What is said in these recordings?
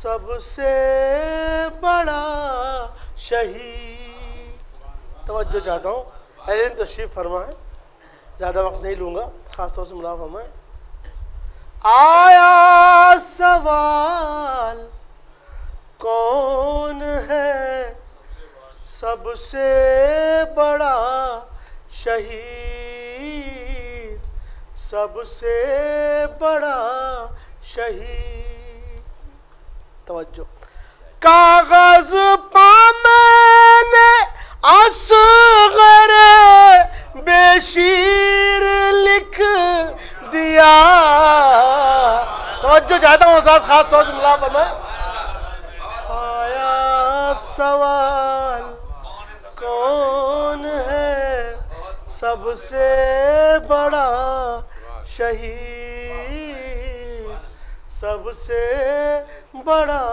سب سے بڑا شہید. توجہ چاہتا ہوں، اہلین تشریف فرمائیں، زیادہ وقت نہیں لوں گا، خاص طور سے ملاحظہ فرمائیں. آیا سوال کون ہے سب سے بڑا شہید، سب سے بڑا شہید. توجہ. کاغذ پا میں نے اصغر بے شیر لکھ دیا. توجہ چاہتا ہوں حضرات، خاص طور سے ملاحظہ فرمائیں. آیا سوال کون ہے سب سے بڑا شہید، سب سے بڑا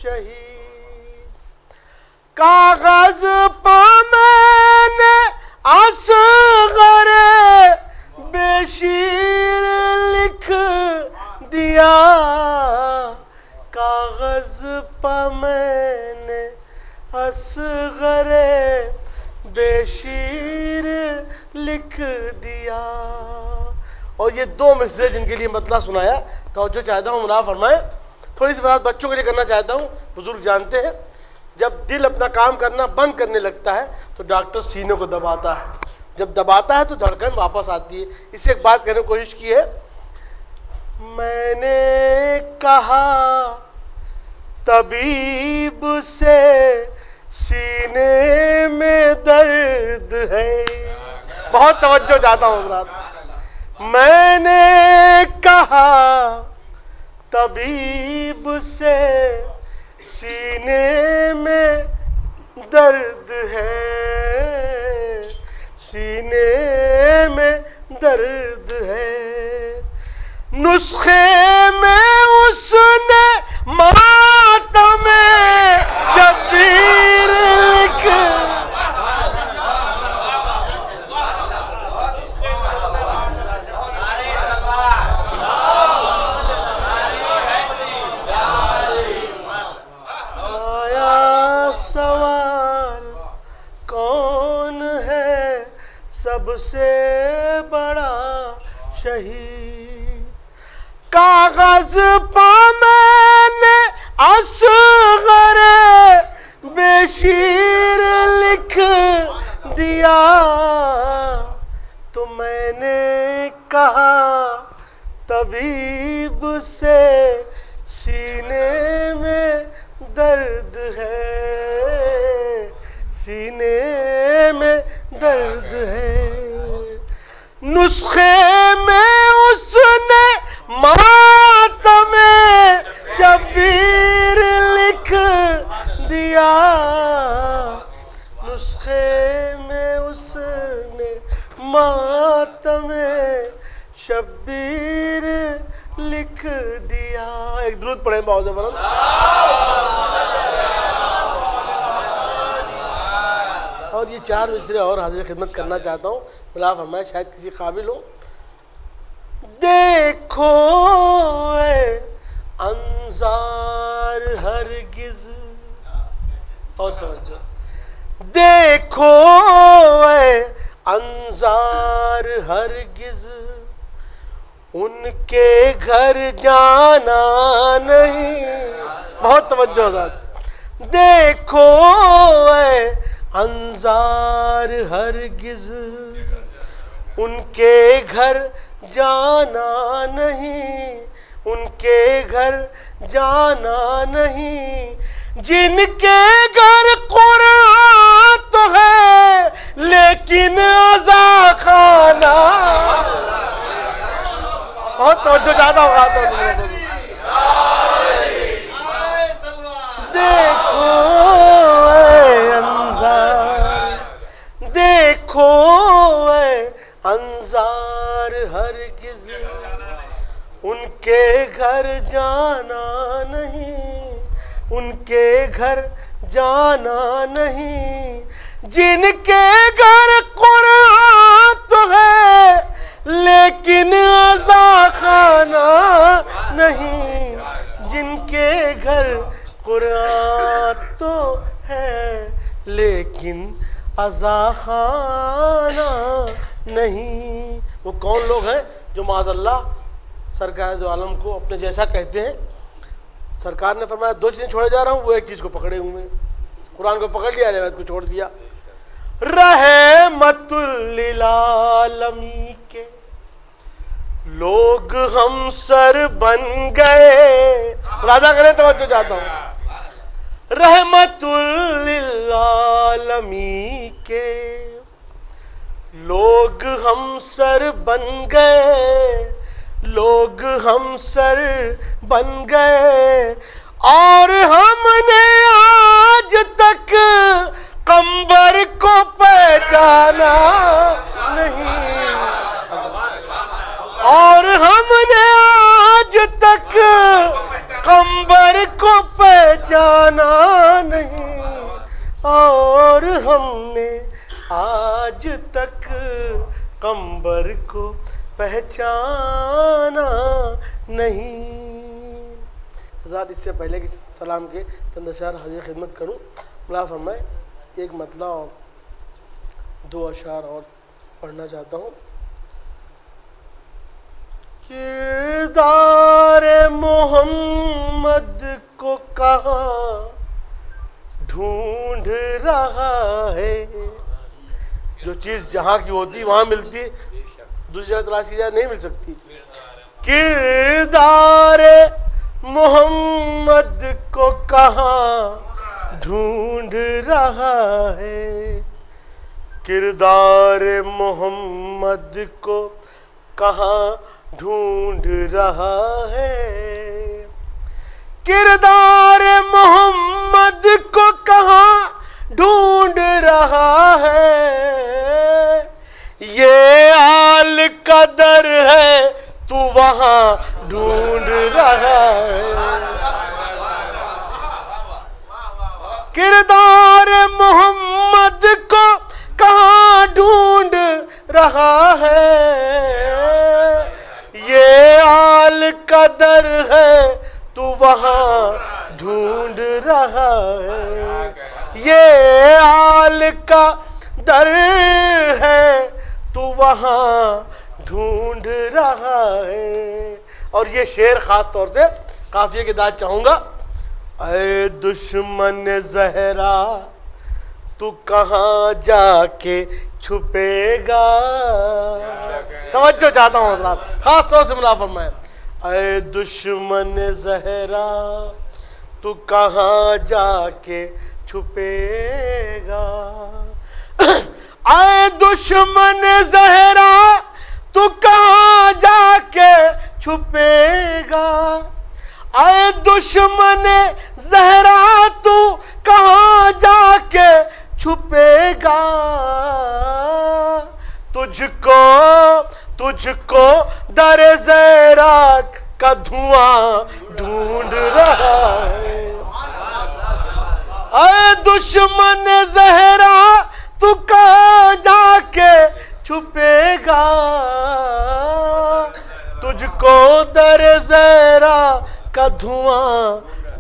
شہید. کاغذ پا میں نے اصغر بے شیر لکھ دیا. کاغذ پا میں نے اصغر بے شیر لکھ دیا. اور یہ دو مصرے جن کے لیے مطلع سنایا، توجہ چاہتا ہوں ملاحظہ فرمائیں. تھوڑی سی بات بچوں کے لیے کرنا چاہتا ہوں. بزرگ جانتے ہیں جب دل اپنا کام کرنا بند کرنے لگتا ہے تو ڈاکٹر سینے کو دباتا ہے، جب دباتا ہے تو دھڑکن واپس آتی ہے. اس سے ایک بات کرنے کی کوشش کی ہے. میں نے کہا طبیب سے سینے میں درد ہے. بہت توجہ چاہتا ہوں حضرات. میں نے کہا طبیب سے سینے میں درد ہے، سینے میں درد ہے. نسخے میں اس نے ماتم شبیر لکھ. آیا سوال کون ہے سب سے بڑا شہید. کاغذ پا میں نے اصغر بے شیر لکھ دیا. تو میں نے کہا طبیب سے سینے میں درد ہے، سینے میں درد ہے. نسخے میں اس نے ماتم شبیر لکھ دیا. نسخے میں اس نے ماتم شبیر لکھ دیا. ایک درود پڑھیں بہت زبردست. اور یہ چار مصرے اور حاضر خدمت کرنا چاہتا ہوں، ملاحظہ فرمائیں، شاید کسی قابل ہو. دیکھو اے انظار ہرگز، اور توجہ، دیکھو اے انظار ہرگز ان کے گھر جانا نہیں. بہت توجہ حضرات. دیکھو اے انظار ہرگز ان کے گھر جانا نہیں، ان کے گھر جانا نہیں. جن کے گھر قرآن تو ہے لیکن عزا خانہ. بہت توجہ چاہتا ہوگا. دیکھو اے انظار، دیکھو اے انظار ہرگز ان کے گھر جانا نہیں، ان کے گھر جانا نہیں. جن کے گھر قرآن تو ہے لیکن عزا خانہ نہیں، جن کے گھر قرآن تو ہے لیکن عزا خانہ نہیں. وہ کون لوگ ہیں جو معاذ اللہ سرکار دو عالم کو اپنے جیسا کہتے ہیں؟ سرکار نے فرمایا 2 چیزیں چھوڑے جا رہا ہوں، وہ ایک چیز کو پکڑے ہوئے ہیں. قرآن کو پکڑ لیا، روایت کو چھوڑ دیا. رحمت للعالمین کے لوگ ہم سر بن گئے. راجہ کریں توجہ چاہتا ہوں. رحمت للعالمین کے لوگ ہم سر بن گئے، لوگ ہم سر بن گئے، اور ہم نے آج تک قمبر کو پہچانا نہیں، اور ہم نے آج تک قمبر کو پہچانا نہیں، اور ہم نے آج تک قمبر کو پہچانا نہیں. حضرات اس سے پہلے کہ سلام کے چند اشعار حاضر خدمت کروں، ملا فرمائے ایک مطلع اور 2 اشعار اور پڑھنا چاہتا ہوں. کردار محمد کو کہاں ڈھونڈ رہا ہے. جو چیز جہاں کی ہوتی وہاں ملتی، دوسری جگہ تلاش کی جائے نہیں مل سکتی. کردار محمد کو کہاں ڈھونڈ رہا ہے، کردار محمد کو کہاں ڈھونڈ رہا ہے، کردار محمد کو کہاں ڈھونڈ رہا ہے. یہ آل کا در ہے تو وہاں ڈھونڈ رہا ہے. کردار محمد کو کہاں ڈھونڈ رہا ہے، یہ آل کا در ہے تو وہاں ڈھونڈ رہا ہے. یہ آل کا در ہے تو وہاں ڈھونڈ رہا ہے. اور یہ شعر خاص طور سے قافیے کے داد چاہوں گا. اے دشمن زہرا تو کہاں جا کے چھپے گا. توجہ چاہتا ہوں حضرات، خاص طور سے ملا فرمائے. اے دشمن زہرا تو کہاں جا کے چھپے گا. اے دشمن زہرا تو کہاں جا کے چھپے گا. اے دشمن زہرا تو کہاں جا کے چھپے گا. تجھ کو در زہرا کا دھواں ڈھونڈ رہا ہے. اے دشمن زہرا تو کہاں جا کے چھپے گا. تجھ کو در زہرا کا دھواں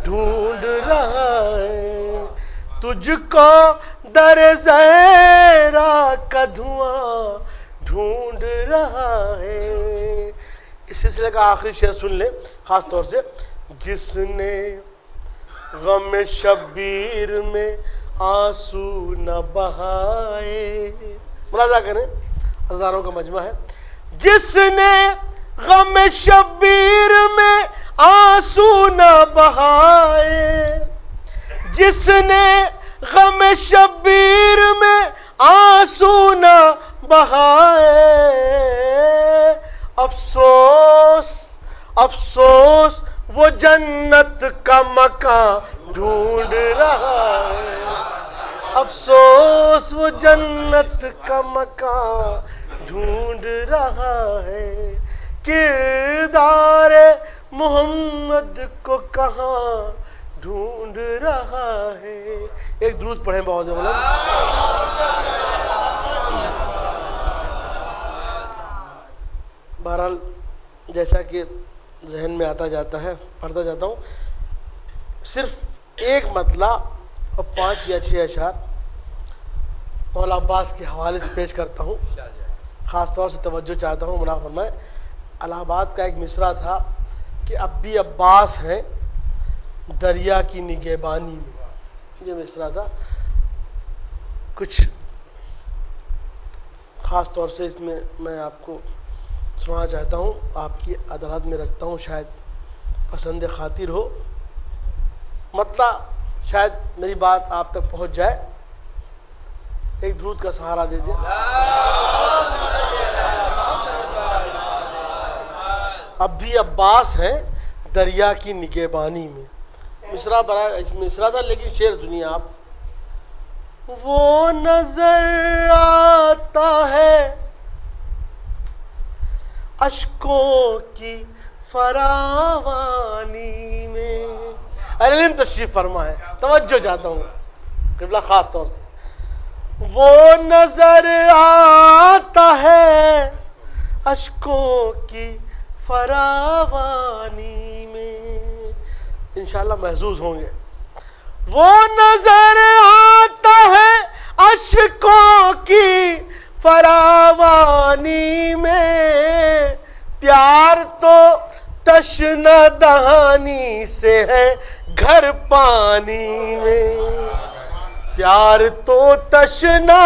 ڈھونڈ رہا ہے. تجھ کو در زہرا کا دھواں ڈھونڈ رہا ہے. اس سلسلے کا آخری شعر سن لیں خاص طور سے. جس نے غم شبیر میں آنسو نہ بہائے. ملاحظہ کریں ہزاروں کا مجمع ہے. جس نے غم شبیر میں آنسو نہ بہائے، جس نے غم شبیر میں آنسو نہ بہائے، افسوس افسوس وہ جنت کا مکان ڈھونڈ رہا ہے. افسوس وہ جنت کا مکان ڈھونڈ رہا ہے. کردار محمد کو کہاں ڈھونڈ رہا ہے. ایک درود پڑھیں بہت زیادہ. بہرحال جیسا کہ ذہن میں آتا جاتا ہے پڑھتا جاتا ہوں. صرف ایک مطلع اور 5 یا 6 اشعار مولا عباس کے حوالے سے پیش کرتا ہوں. خاص طور سے توجہ چاہتا ہوں مولا فرمائے. الہ آباد کا ایک مصرع تھا کہ اب بھی عباس ہیں دریا کی نگہبانی میں. یہ مصرع تھا. کچھ خاص طور سے اس میں آپ کو سنانا چاہتا ہوں. آپ کی عدالت میں رکھتا ہوں، شاید پسند خاطر ہو. مطلب شاید میری بات آپ تک پہنچ جائے. ایک درود کا سہارا دے دیں. اب بھی عباس ہیں دریا کی نگہبانی میں. مصرع مصرع تھا لیکن شعر سنیے آپ. وہ نظر آتا ہے اشکوں کی فراوانی میں. اہل علم تشریف فرما ہے. توجہ چاہتا ہوں قبلہ خاص طور سے. وہ نظر آتا ہے اشکوں کی فراوانی میں. انشاءاللہ محظوظ ہوں گے. وہ نظر آتا ہے اشکوں کی فراوانی میں. پیار تو تشنہ دہانی سے ہے گھر پانی میں. پیار تو تشنہ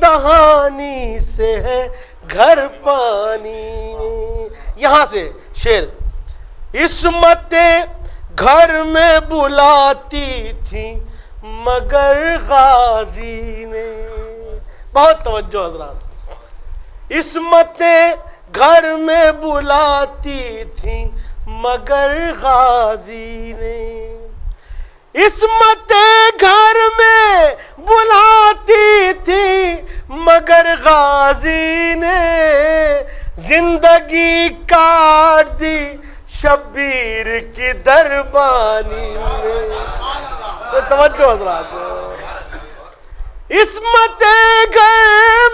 دہانی سے ہے گھر پانی میں. یہاں سے شعر. عصمتیں گھر میں بلاتی تھی مگر غازی نے. بہت توجہ حضرات. عصمتیں گھر میں بلاتی تھی مگر غازی نے. عصمتیں گھر میں بلاتی تھی مگر غازی نے. زندگی کاٹ دی شبیر کی دربانی میں. توجہ حضرات. عصمتیں گھر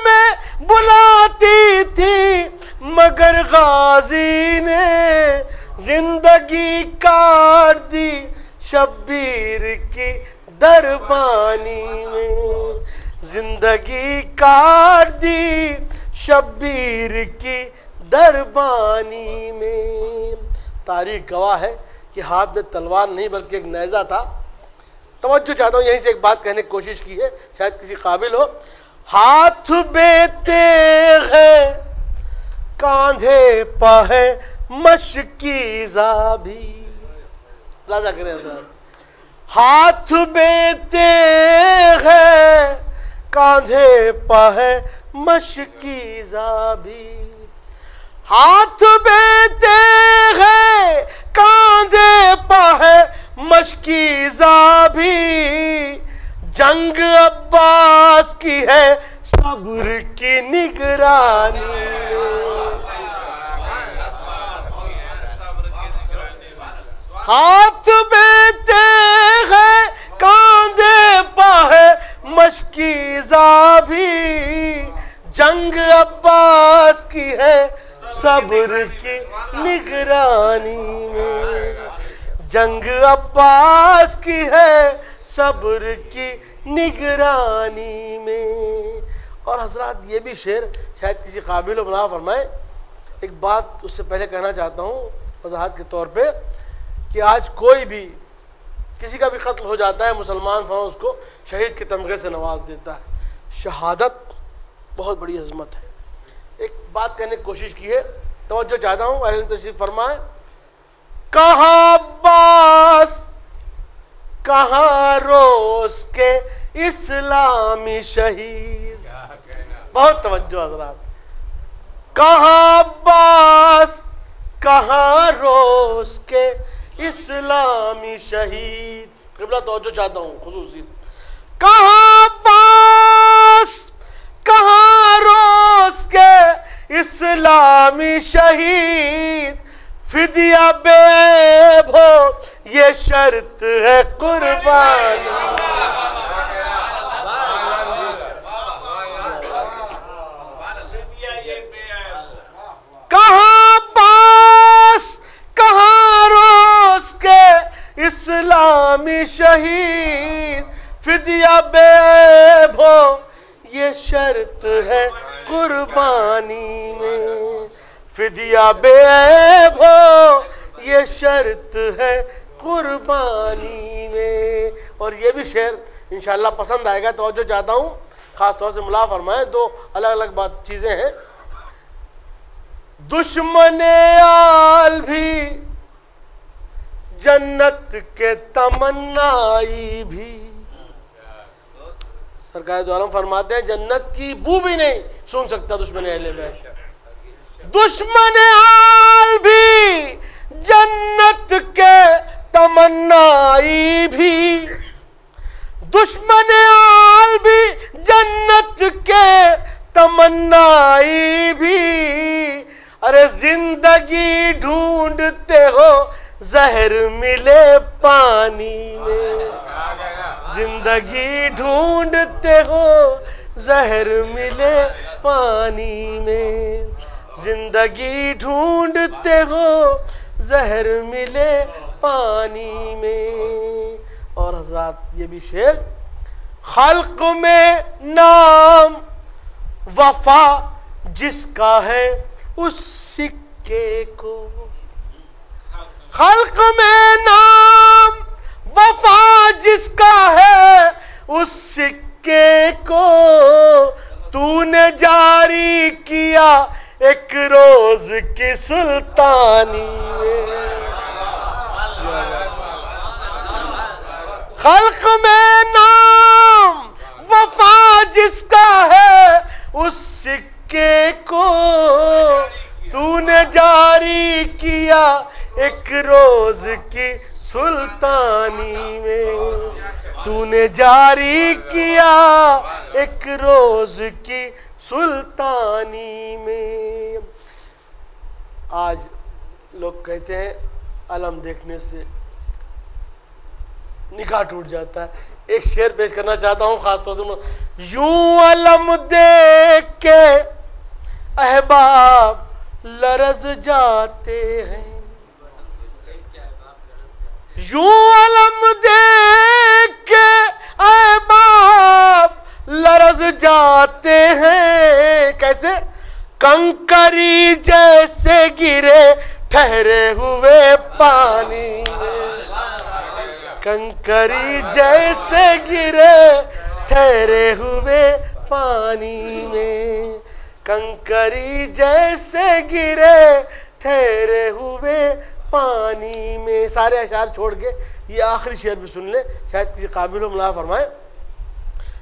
میں بلاتی تھی مگر غازی نے. زندگی کاٹ دی شبیر کی دربانی میں. زندگی کاٹ دی شبیر کی دربانی میں. تاریخ گواہ ہے کہ ہاتھ میں تلوار نہیں بلکہ ایک نیزہ تھا. توجہ چاہتا ہوں یہیں سے ایک بات کہنے کی کوشش کی ہے شاید کسی قابل ہو. ہاتھ بے تیغ ہے کاندھے پہ ہے مشکی زابی. لازا کریں حضرات. ہاتھ بے تیغ ہے کاندھے پہ ہے مشکی زابی. ہاتھ بے تیغ ہے کاندھے پہ ہے مشکی زابی. جنگ عباس کی ہے صبر کی نگرانی میں. ہاتھ بے تیغ ہے کاندھے پہ ہے مشکی زابی. جنگ عباس کی ہے صبر کی نگرانی میں. جنگ عباس کی ہے صبر کی نگرانی میں. اور حضرات یہ بھی شعر شاید کسی قابل و بنا فرمائے. ایک بات اس سے پہلے کہنا چاہتا ہوں وضاحت کے طور پہ کہ آج کوئی بھی کسی کا بھی قتل ہو جاتا ہے مسلمان فوراً اس کو شہید کے تمغے سے نواز دیتا ہے. شہادت بہت بڑی عظمت ہے. ایک بات کہنے کی کوشش کی ہے. توجہ چاہتا ہوں اہل تشریف فرمائے. کہاں عباس کہاں روز کے اسلامی شہید. بہت توجہ حضرات. کہاں عباس کہاں روز کے اسلامی شہید. قبلہ توجہ چاہتا ہوں خصوصی. کہاں عباس کہاں روز کے اسلامی شہید. فدیہ بے عیب ہو یہ شرط ہے قربانی. کہاں عباس کہاں نامی شہید فدیہ بے عیب ہو یہ شرط ہے قربانی میں، فدیہ بے عیب ہو یہ شرط ہے قربانی میں۔ اور یہ بھی شعر انشاءاللہ پسند آئے گا، توجہ چاہتا ہوں خاص طور سے ملا فرمائیں، دو الگ الگ چیزیں ہیں۔ دشمن آل بھی جنت کے تمنائی بھی، سرکار دو عالم فرماتے ہیں جنت کی بو بھی نہیں سن سکتا دشمن اہل بیت۔ دشمن آل بھی جنت کے تمنائی بھی، دشمن آل بھی جنت کے تمنائی بھی، ارے زندگی ڈھونڈتے ہو زہر ملے پانی میں، زندگی ڈھونڈتے ہو زہر ملے پانی میں، زندگی ڈھونڈتے ہو زہر ملے پانی میں۔ اور حضرات یہ بھی شعر، خلق میں نام وفا جس کا ہے اس سکے کو، خلق میں نام وفا جس کا ہے اس سکے کو، تو نے جاری کیا ایک روز کی سلطانی میں، خلق میں نام وفا جس کا ہے اس سکے کو، تو نے جاری کیا ایک روز کی سلطانی میں، تو نے جاری کیا ایک روز کی سلطانی میں۔ آج لوگ کہتے ہیں علم دیکھنے سے نکاح ٹوٹ جاتا ہے۔ ایک شعر پیش کرنا چاہتا ہوں خاص طور سے، یوں علم دیکھ کے احباب لرز جاتے ہیں، یوں علم دیکھ کے احباب لرز جاتے ہیں، کیسے؟ کنکری جیسے گرے ٹھہرے ہوئے پانی میں، کنکری جیسے گرے ٹھہرے ہوئے پانی میں، کنکری جیسے گرے ٹھہرے ہوئے پانی میں۔ سارے اشعار چھوڑ کے یہ آخری شعر بھی سن لیں، شاید کسی قابل ہو ملا فرمائیں،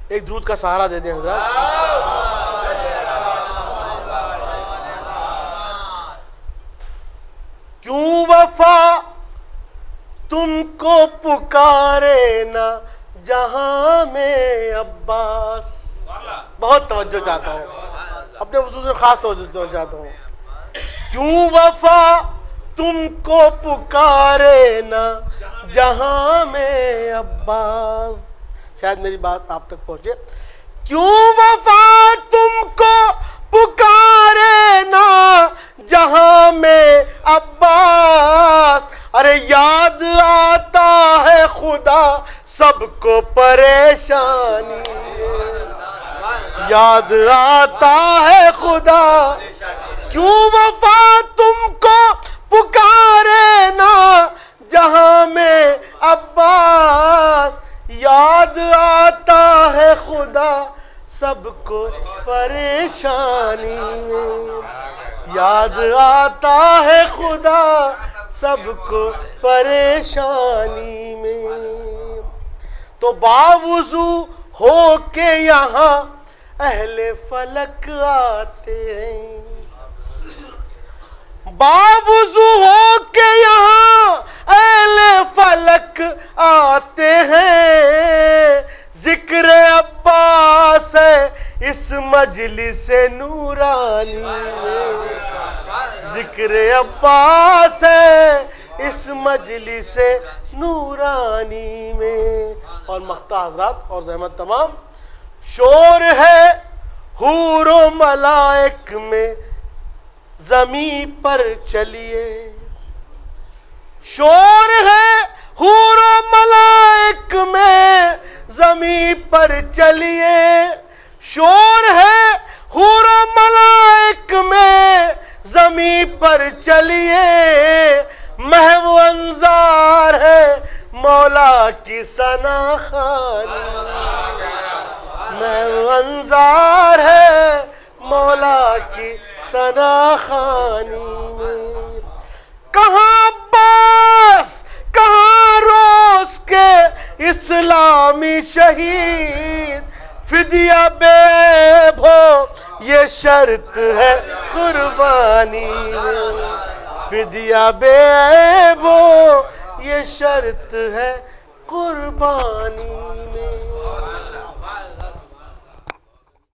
ایک درود کا سہارا دے دیں حضرات۔ کیوں وفا تم کو پکارے نا جہاں میں عباس، بہت توجہ چاہتا ہوں، اپنے خصوص میں خاص توجہ چاہتا ہوں، کیوں وفا تم کو پکارے نا جہاں میں عباس، شاید میری بات آپ تک پہنچے، کیوں وفا تم کو پکارے نا جہاں میں عباس، ارے یاد آتا ہے خدا سب کو پریشانی میں، یاد آتا ہے خدا، کیوں وفا تم کو پکارے نا جہاں میں عباس، یاد آتا ہے خدا سب کو پریشانی میں، یاد آتا ہے خدا سب کو پریشانی میں۔ تو باوضو ہو کے یہاں اہل فلک آتے ہیں، باوضو ہو کے یہاں اہل فلک آتے ہیں، ذکر عباس ہے اس مجلس نورانی میں، ذکر عباس ہے اس مجلس نورانی میں۔ اور مختہ حضرات اور زحمت تمام، شور ہے حور و ملائک میں زمین پر چلیے، شور ہے حور و ملائک چلیے شور ہے حور و ملائک میں زمین پر چلیے محو انظار ہے مولا کی ثنا خوانی محو انظار ہے مولا کی ثنا خوانی میں کہاں عباس کہاں روز کے اسلامی شہید فدیہ بے عیب ہو یہ شرط ہے قربانی میں فدیہ بے عیب ہو یہ شرط ہے قربانی میں